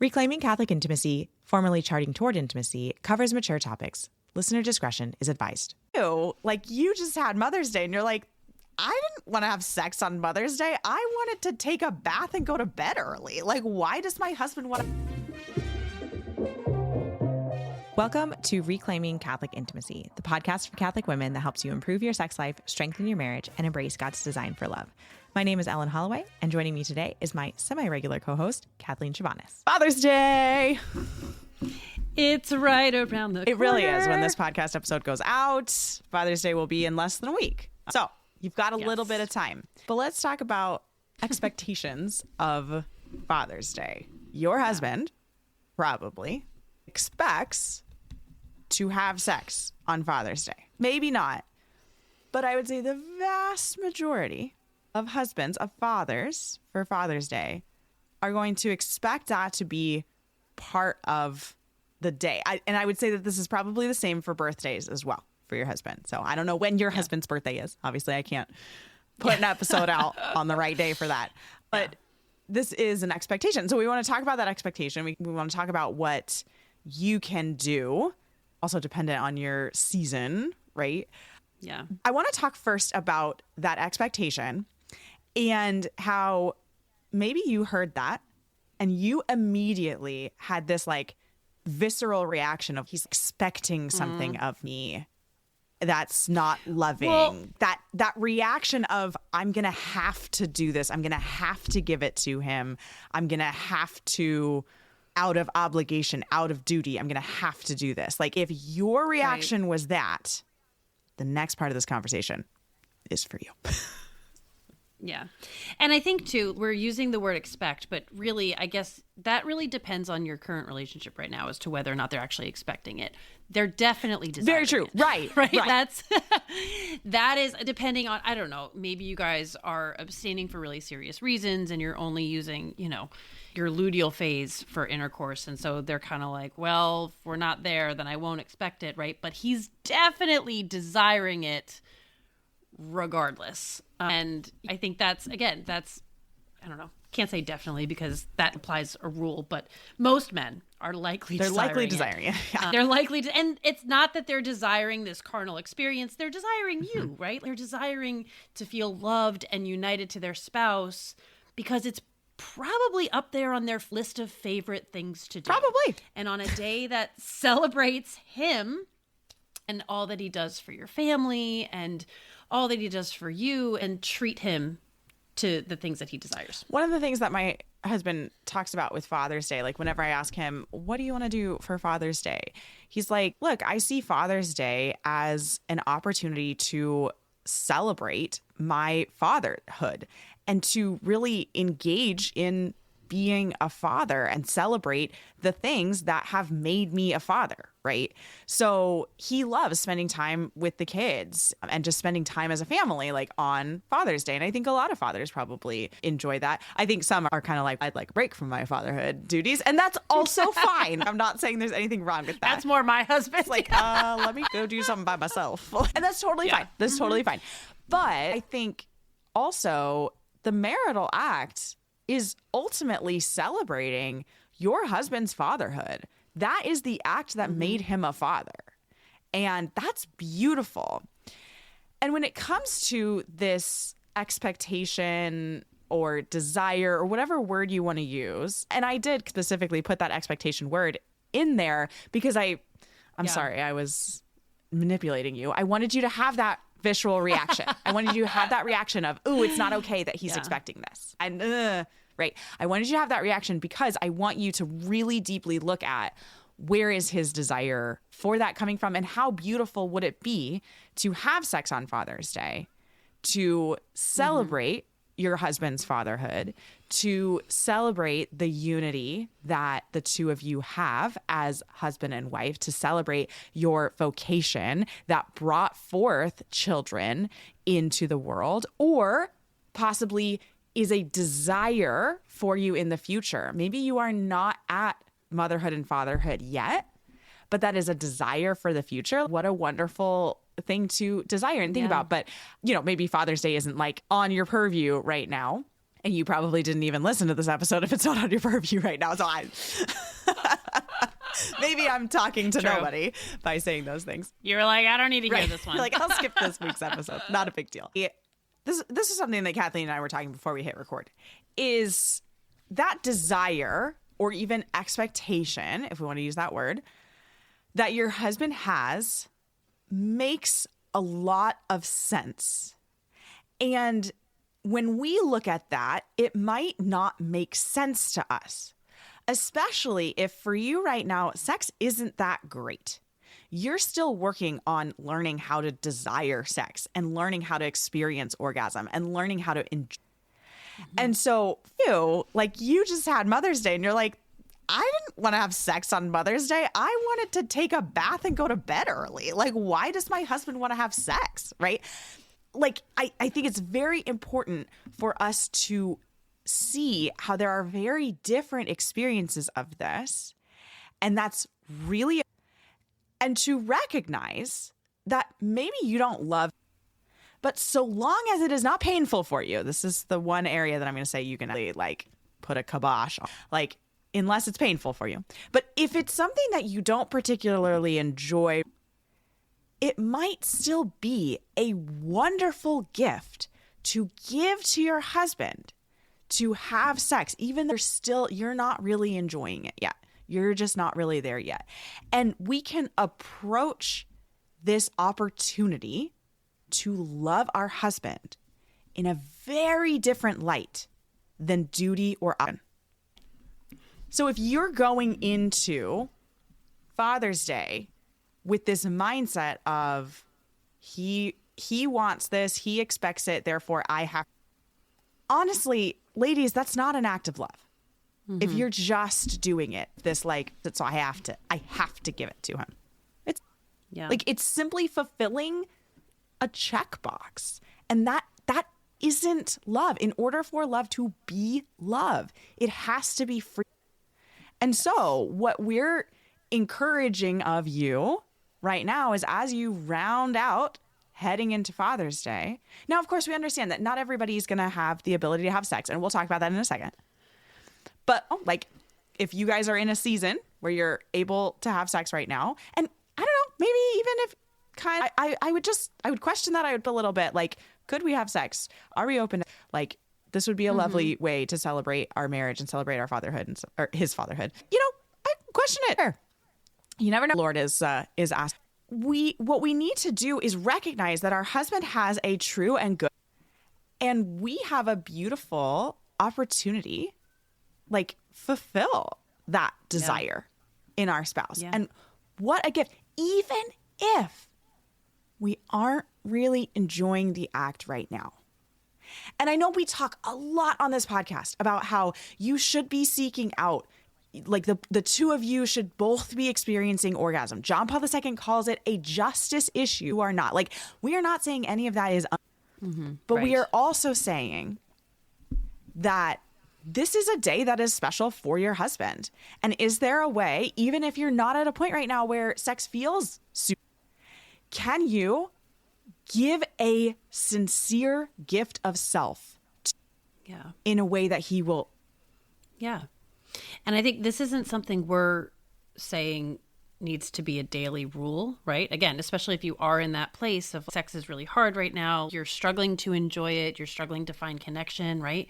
Reclaiming Catholic Intimacy, formerly Charting Toward Intimacy, covers mature topics. Listener discretion is advised. Like, you just had Mother's Day and you're like, I didn't want to have sex on Mother's Day. I wanted to take a bath and go to bed early. Like, why does my husband want to... Welcome to Reclaiming Catholic Intimacy, the podcast for Catholic women that helps you improve your sex life, strengthen your marriage, and embrace God's design for love. My name is Ellen Holloway, and joining me today is my semi-regular co-host, Kathleen Chovanes. Father's Day! It's right around the corner. It really is. When this podcast episode goes out, Father's Day will be in less than a week. So you've got a little bit of time. But let's talk about expectations of Father's Day. Your husband probably expects to have sex on Father's Day. Maybe not. But I would say the vast majority of husbands, of fathers for Father's Day, are going to expect that to be part of the day. I would say that this is probably the same for birthdays as well for your husband. So I don't know when your husband's birthday is. Obviously, I can't put an episode out on the right day for that. But this is an expectation. So we want to talk about that expectation. We want to talk about what you can do, also dependent on your season, right? Yeah. I want to talk first about that expectation and how maybe you heard that and you immediately had this like visceral reaction of he's expecting something of me that's not loving. Well, that reaction of I'm going to have to do this. I'm going to have to give it to him. I'm going to have to, out of obligation, out of duty, I'm going to have to do this. Like if your reaction was that, the next part of this conversation is for you. Yeah. And I think, too, we're using the word expect, but really, I guess that really depends on your current relationship right now as to whether or not they're actually expecting it. They're definitely desiring Very true. it. Right. That is depending on, I don't know, maybe you guys are abstaining for really serious reasons and you're only using, your luteal phase for intercourse. And so they're kind of like, well, if we're not there, then I won't expect it, right? But he's definitely desiring it regardless. And I think I don't know, can't say definitely because that implies a rule, but most men are likely desiring it. Yeah. They're likely to, and it's not that they're desiring this carnal experience. They're desiring you, right? They're desiring to feel loved and united to their spouse because it's probably up there on their list of favorite things to do. Probably. And on a day that celebrates him and all that he does for your family and all that he does for you, and treat him to the things that he desires. One of the things that my husband talks about with Father's Day, like whenever I ask him, what do you want to do for Father's Day? He's like, look, I see Father's Day as an opportunity to celebrate my fatherhood and to really engage in being a father and celebrate the things that have made me a father, right? So he loves spending time with the kids and just spending time as a family, like on Father's Day. And I think a lot of fathers probably enjoy that. I think some are kind of like, I'd like a break from my fatherhood duties. And that's also fine. I'm not saying there's anything wrong with that. That's more my husband. It's like, let me go do something by myself. And that's totally fine. That's totally fine. But I think also the marital act is ultimately celebrating your husband's fatherhood. That is the act that made him a father. And that's beautiful. And when it comes to this expectation or desire or whatever word you want to use, and I did specifically put that expectation word in there because I'm sorry, I was manipulating you. I wanted you to have that visceral reaction. I wanted you to have that reaction of, ooh, it's not okay that he's expecting this. And right. I wanted you to have that reaction because I want you to really deeply look at where is his desire for that coming from and how beautiful would it be to have sex on Father's Day, to celebrate your husband's fatherhood, to celebrate the unity that the two of you have as husband and wife, to celebrate your vocation that brought forth children into the world, or possibly is a desire for you in the future. Maybe you are not at motherhood and fatherhood yet, but that is a desire for the future. What a wonderful thing to desire and think about. But, maybe Father's Day isn't like on your purview right now. And you probably didn't even listen to this episode if it's not on your purview right now. So maybe I'm talking to nobody by saying those things. You're like, I don't need to hear this one. You're like, I'll skip this week's episode. Not a big deal. This is something that Kathleen and I were talking before we hit record. Is that desire or even expectation, if we want to use that word, that your husband has makes a lot of sense. And when we look at that, it might not make sense to us, especially if for you right now, sex isn't that great. You're still working on learning how to desire sex and learning how to experience orgasm and learning how to enjoy. Mm-hmm. And so you just had Mother's Day and you're like, I didn't want to have sex on Mother's Day. I wanted to take a bath and go to bed early. Like, why does my husband want to have sex, right? Like, I think it's very important for us to see how there are very different experiences of this. And that's really, and to recognize that maybe you don't love, but so long as it is not painful for you, this is the one area that I'm going to say you can like put a kibosh on, like, unless it's painful for you. But if it's something that you don't particularly enjoy, it might still be a wonderful gift to give to your husband to have sex, even though you're not really enjoying it yet. You're just not really there yet. And we can approach this opportunity to love our husband in a very different light than duty or obligation. So if you're going into Father's Day with this mindset of he wants this, he expects it, therefore I have. Honestly, ladies, that's not an act of love. Mm-hmm. If you're just doing it, so I have to give it to him. It's simply fulfilling a checkbox. And that isn't love. In order for love to be love, it has to be free. And so what we're encouraging of you right now is, as you round out heading into Father's Day. Now, of course, we understand that not everybody's going to have the ability to have sex, and we'll talk about that in a second. But if you guys are in a season where you're able to have sex right now, and I don't know, maybe even if I would question that a little bit. Like, could we have sex? Are we open? Like, this would be a lovely way to celebrate our marriage and celebrate our fatherhood or his fatherhood. I question it. You never know. The Lord is asked. What we need to do is recognize that our husband has a true and good, and we have a beautiful opportunity, fulfill that desire in our spouse. Yeah. And what a gift, even if we aren't really enjoying the act right now. And I know we talk a lot on this podcast about how you should be seeking out, the two of you should both be experiencing orgasm. John Paul II calls it a justice issue. You are not. We are not saying any of that is, but we are also saying that this is a day that is special for your husband. And is there a way, even if you're not at a point right now where sex feels super, can you give a sincere gift of self in a way that he will? Yeah. And I think this isn't something we're saying needs to be a daily rule, right? Again, especially if you are in that place of sex is really hard right now, you're struggling to enjoy it, you're struggling to find connection, right?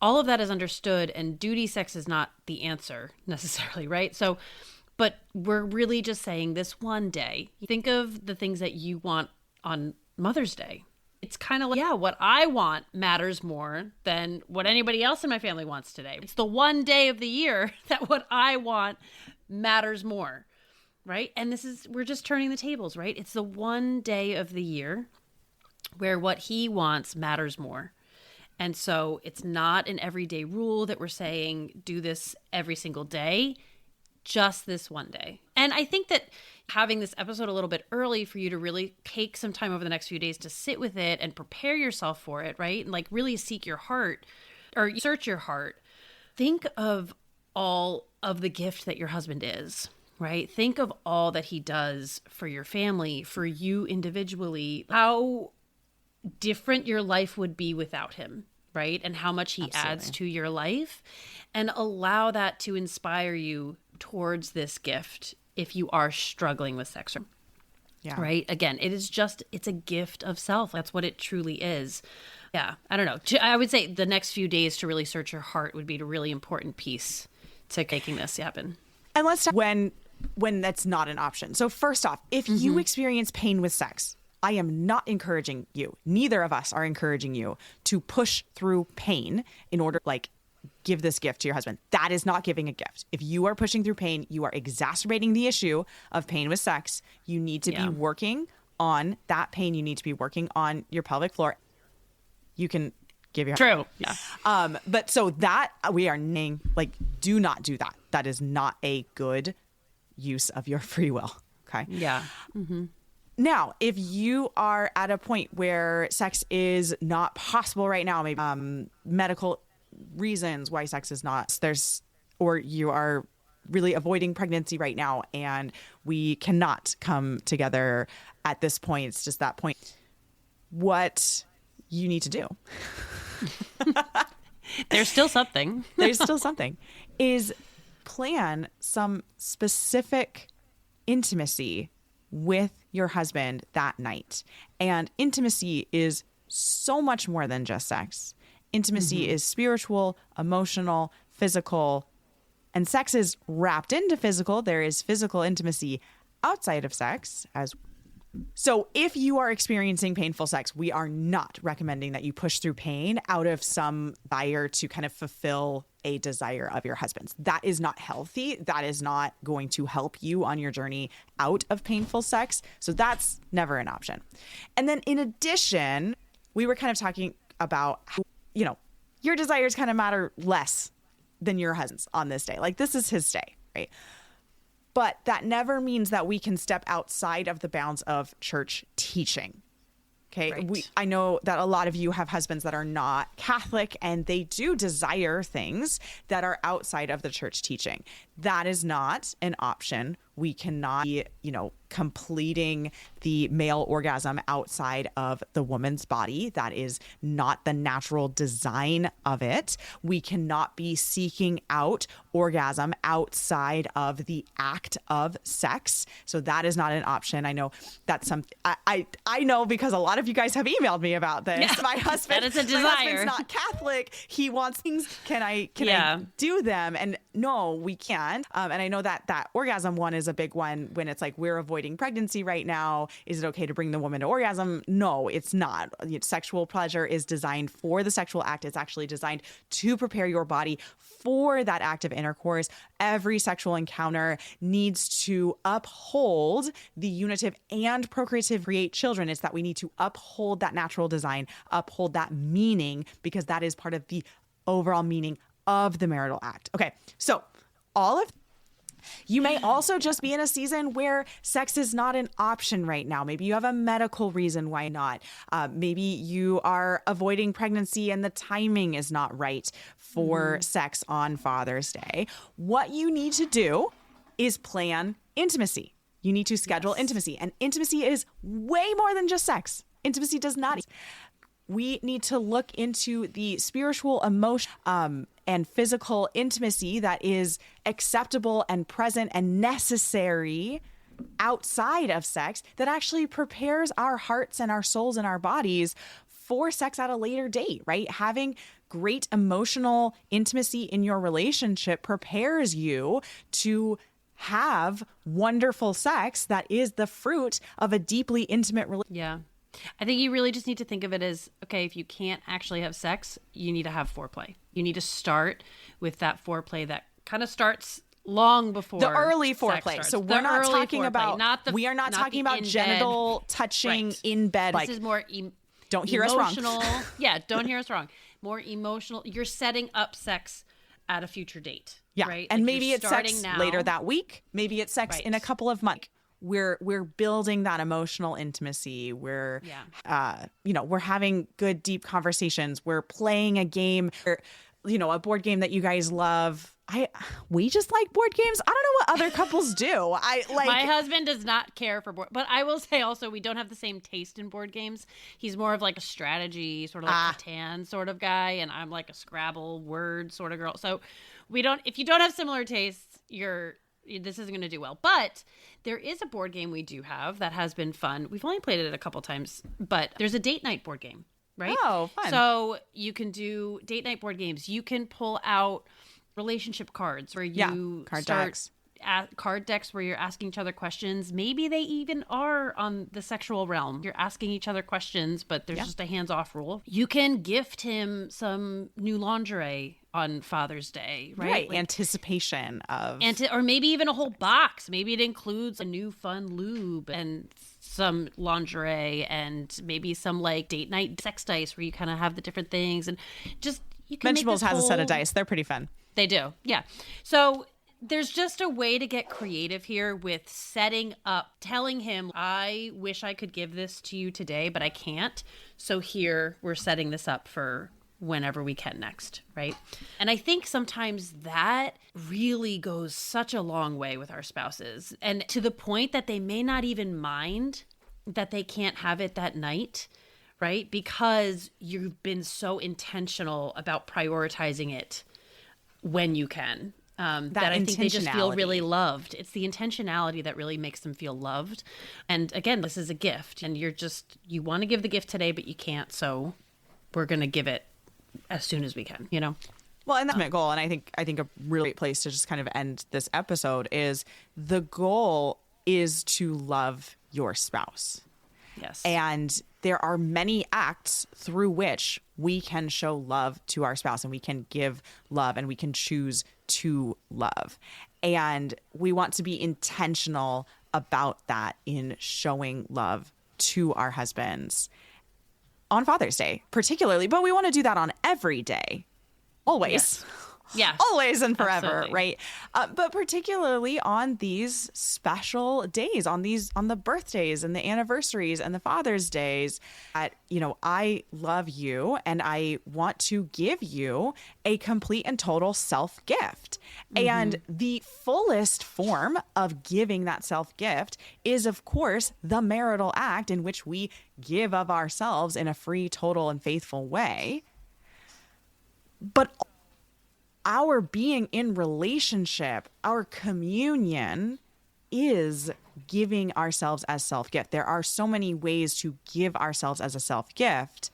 All of that is understood, and duty sex is not the answer necessarily, right? So, but we're really just saying this one day, think of the things that you want on Mother's Day. It's kind of what I want matters more than what anybody else in my family wants today. It's the one day of the year that what I want matters more, right? And we're just turning the tables, right? It's the one day of the year where what he wants matters more. And so it's not an everyday rule that we're saying do this every single day, just this one day. And I think that having this episode a little bit early for you to really take some time over the next few days to sit with it and prepare yourself for it, right? And really seek your heart or search your heart. Think of all of the gift that your husband is, right? Think of all that he does for your family, for you individually, how different your life would be without him, right? And how much he adds to your life, and allow that to inspire you towards this gift if you are struggling with sex. Yeah. Right? Again, it's a gift of self. That's what it truly is. Yeah. I don't know. I would say the next few days to really search your heart would be a really important piece to making this happen. And let's talk when that's not an option. So first off, if you experience pain with sex, I am not encouraging you. Neither of us are encouraging you to push through pain in order give this gift to your husband. That is not giving a gift. If you are pushing through pain, you are exacerbating the issue of pain with sex. You need to be working on that pain. You need to be working on your pelvic floor. You can give your True. Yeah. But so that we are do not do that. That is not a good use of your free will. Okay. Yeah. Now, if you are at a point where sex is not possible right now, maybe medical reasons why sex is not, or you are really avoiding pregnancy right now and we cannot come together at this point, it's just that point, what you need to do. There's still something. Is plan some specific intimacy with your husband that night. And intimacy is so much more than just sex. Intimacy is spiritual, emotional, physical, and sex is wrapped into physical. There is physical intimacy outside of sex So if you are experiencing painful sex, we are not recommending that you push through pain out of some desire to kind of fulfill a desire of your husband's. That is not healthy. That is not going to help you on your journey out of painful sex. So that's never an option. And then in addition, we were kind of talking about how, your desires kind of matter less than your husband's on this day. This is his day, right? But that never means that we can step outside of the bounds of church teaching. Okay. Right. I know that a lot of you have husbands that are not Catholic and they do desire things that are outside of the church teaching. That is not an option. We cannot be, completing the male orgasm outside of the woman's body. That is not the natural design of it. We cannot be seeking out orgasm outside of the act of sex. So that is not an option. I know that's something I know because a lot of you guys have emailed me about this. Yeah, my husband, that is a desire. My husband's not Catholic. He wants things. Can I do them? And no, we can't. And I know that orgasm one is a big one when it's we're avoiding pregnancy right now. Is it okay to bring the woman to orgasm? No, it's not. Sexual pleasure is designed for the sexual act. It's actually designed to prepare your body for that act of intercourse. Every sexual encounter needs to uphold the unitive and procreative create children. It's that we need to uphold that natural design, uphold that meaning, because that is part of the overall meaning of the marital act. Okay, so you may also just be in a season where sex is not an option right now. Maybe you have a medical reason why not. Maybe you are avoiding pregnancy and the timing is not right for sex on Father's Day. What you need to do is plan intimacy. You need to schedule intimacy. And intimacy is way more than just sex. Intimacy does not. We need to look into the spiritual, emotional, and physical intimacy that is acceptable and present and necessary outside of sex that actually prepares our hearts and our souls and our bodies for sex at a later date, right? Having great emotional intimacy in your relationship prepares you to have wonderful sex that is the fruit of a deeply intimate relationship. Yeah. I think you really just need to think of it as, okay, if you can't actually have sex, you need to have foreplay. You need to start with that foreplay that kind of starts long before the early foreplay. So we're not talking about, we are not talking about genital touching in bed. This is more don't hear us wrong. Yeah, don't hear us wrong. More emotional. You're setting up sex at a future date. Yeah. Right? And maybe it's sex later that week. Maybe it's sex in a couple of months. We're building that emotional intimacy. We're having good, deep conversations. We're playing a game, a board game that you guys love. we just like board games. I don't know what other couples do. My husband does not care for board, but I will say also we don't have the same taste in board games. He's more of like a strategy, sort of like Catan sort of guy, and I'm like a Scrabble word sort of girl. So if you don't have similar tastes, this isn't going to do well. But there is a board game we do have that has been fun. We've only played it a couple times, but there's a date night board game, right? Oh, fun. So you can do date night board games. You can pull out relationship cards where you card decks where you're asking each other questions. Maybe they even are on the sexual realm. You're asking each other questions, but there's just a hands-off rule. You can gift him some new lingerie on Father's Day, right? Like, anticipation of... or maybe even a whole box. Maybe it includes a new fun lube and some lingerie and maybe some like date night sex dice where you kind of have the different things. And just, you can Vegetables has a set of dice. They're pretty fun. They do, yeah. So there's just a way to get creative here with setting up, telling him, I wish I could give this to you today, but I can't. So here we're setting this up for whenever we can next, right? And I think sometimes that really goes such a long way with our spouses, and to the point that they may not even mind that they can't have it that night, right? Because you've been so intentional about prioritizing it when you can. That I think they just feel really loved. It's the intentionality that really makes them feel loved. And again, this is a gift, and you want to give the gift today, but you can't. So we're going to give it as soon as we can, you know? Well, and that's my goal. And I think a really great place to just kind of end this episode is the goal is to love your spouse. Yes. And there are many acts through which we can show love to our spouse, and we can give love, and we can choose to love. And we want to be intentional about that in showing love to our husbands on Father's Day, particularly, but we want to do that on every day, always. Yes. Yeah. Always and forever, Absolutely. right? But particularly on these special days, on the birthdays and the anniversaries and the Father's Days, I love you and I want to give you a complete and total self-gift. Mm-hmm. And the fullest form of giving that self-gift is, of course, the marital act in which we give of ourselves in a free, total, and faithful way. But our being in relationship, our communion is giving ourselves as self-gift. There are so many ways to give ourselves as a self-gift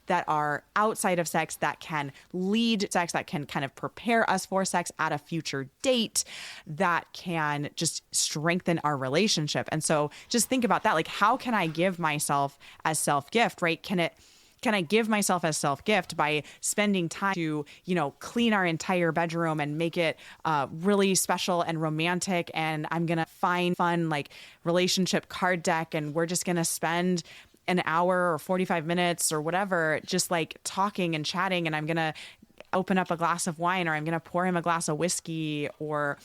that are outside of sex, that can lead to sex, that can kind of prepare us for sex at a future date, that can just strengthen our relationship. And so just think about that. Like, how can I give myself as self-gift, right? Can I give myself as self-gift by spending time to, clean our entire bedroom and make it really special and romantic? And I'm going to find fun, like, relationship card deck, and we're just going to spend an hour or 45 minutes or whatever, just like talking and chatting. And I'm going to open up a glass of wine, or I'm going to pour him a glass of whiskey or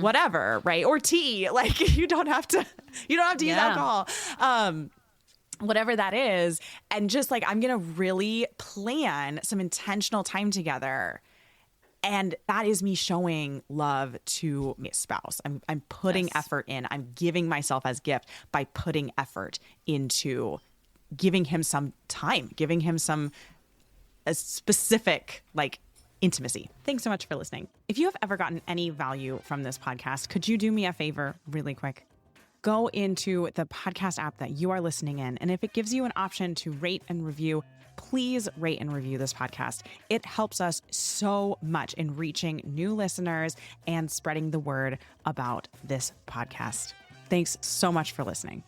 whatever, right? Or tea. Like, you don't have to use alcohol. Whatever that is. And just like, I'm going to really plan some intentional time together. And that is me showing love to my spouse. I'm putting effort in. I'm giving myself as gift by putting effort into giving him some time, giving him a specific, like, intimacy. Thanks so much for listening. If you have ever gotten any value from this podcast, could you do me a favor really quick? Go into the podcast app that you are listening in, and if it gives you an option to rate and review, please rate and review this podcast. It helps us so much in reaching new listeners and spreading the word about this podcast. Thanks so much for listening.